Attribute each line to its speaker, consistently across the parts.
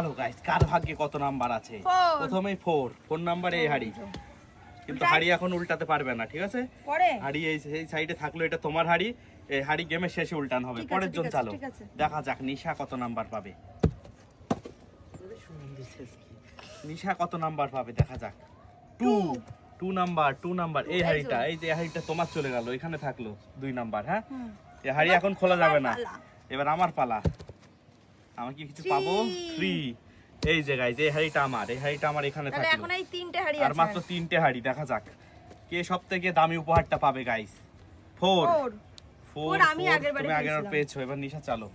Speaker 1: Hello guys, কার ভাগ্যে কত number আছে? প্রথমেই 4 নাম্বার এই হাড়ি। কিন্তু হাড়ি এখন উল্টাতে পারবে না, ঠিক আছে?
Speaker 2: পরে
Speaker 1: হাড়ি এই সাইডে থাকলো, এটা তোমার হাড়ি। এই হাড়ি গেমের শেষে উল্টান হবে। পরের জন চালো। দেখা যাক নিশা কত নাম্বার পাবে। নিশা কত নাম্বার পাবে দেখা যাক। 2 নাম্বার এই হাড়িটা, এই যে হাড়িটা তোমার চলে গেল, এখানে থাকলো 2 নাম্বার। হ্যাঁ, এই হাড়ি এখন খোলা যাবে না। এবার আমার পালা। আমি কি কিছু পাবো? 3। এই যে গাইস, এই হাড়িটা আমার, এই হাড়িটা আমার এখানে থাকলো।
Speaker 2: এখন এই 3টে হাড়ি আছে,
Speaker 1: আর মাত্র 3টে হাড়ি। দেখা যাক কে সবথেকে দামি উপহারটা পাবে গাইস। 4
Speaker 2: আমি আগেরবারে
Speaker 1: তুমি আগেরবার পেয়েছো। এবার নিশা চালো।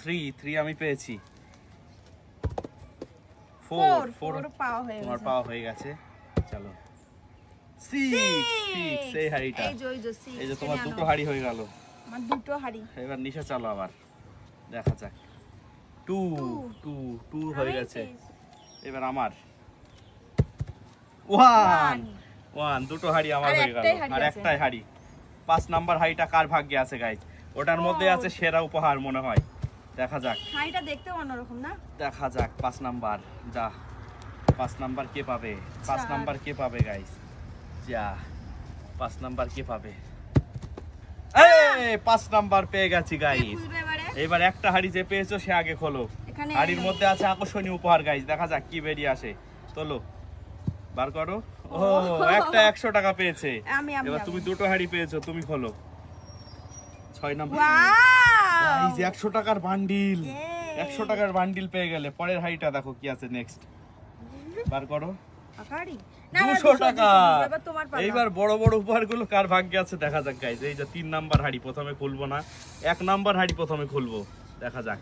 Speaker 1: 3 আমি পেয়েছি। 4
Speaker 2: পাওয়া হয়ে গেছে,
Speaker 1: তোমার পাওয়া হয়ে গেছে। চলো 6 এই হাড়িটা, এই যে তোমার দুটো হাড়ি হয়ে গেল।
Speaker 2: আমার দুটো হাড়ি।
Speaker 1: এবার নিশা চালো আবার, দেখা যাক। 2 হয়ে গেছে। এবার আমার 1 দুটো হাড়ি আমার হয়ে গেল। আর একটাই হাড়ি। 5 নাম্বার হাড়িটা কার ভাগ্যে আছে গাইস? ওটার মধ্যে আছে সেরা উপহার মনে হয়। দেখা যাক।
Speaker 2: হাড়িটা দেখতে অন্যরকম না?
Speaker 1: দেখা যাক 5 নাম্বার। যা 5 নাম্বার কে পাবে? 5 নাম্বার কে পাবে গাইস? যা 5 নাম্বার কে পাবে? এই 5 নাম্বার পেয়ে গেছি গাইস। এবার একটা হাড়ি যে পেয়েছো সে আগে খোলো। হাড়ির মধ্যে আছে আকর্ষণীয় উপহার গাইস। দেখা যাক কি বেরিয়ে আসে। তোলো, বার করো। ও, একটা 100 টাকা পেয়েছে। এবার তুমি দুটো হাড়ি পেয়েছো, তুমি খোলো। 6 নাম্বার গাইস, 100 টাকার বান্ডিল। 100 টাকার বান্ডিল পেয়ে গেলে। পরের হাড়িটা দেখো কি আছে নেক্সট। বার করো। 200 টাকা। এইবার বড় বড় উপহারগুলো কার ভাগ্যে আছে দেখা যাক গাইস। এই যে 3 নাম্বার হাড়ি প্রথমে খুলবো না, 1 নাম্বার হাড়ি প্রথমে খুলবো। দেখা যাক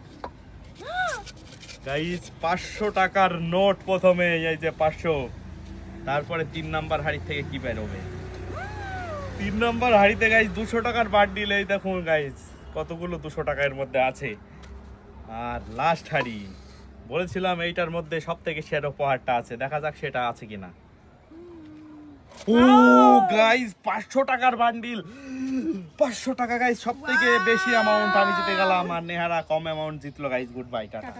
Speaker 1: গাইস। 500 টাকার নোট প্রথমে, এই যে 500। তারপরে 3 নাম্বার হাড়ি থেকে কি বের হবে? 3 নাম্বার হাড়িতে গাইস 200 টাকার বান্ডিল। এই দেখুন গাইস কতগুলো 200 টাকার মধ্যে আছে। আর লাস্ট হাড়ি, বলেছিলাম এইটার মধ্যে সবথেকে সেরা উপহারটা আছে। দেখা যাক সেটা আছে কিনা। ও গাইস, 500 টাকার বান্ডিল। 500 টাকা গাইস, সবথেকে বেশি অ্যামাউন্ট আমি জিতে গেলাম। আর নেহারা কম অ্যামাউন্ট জিতলো গাইস। Good bye, tata.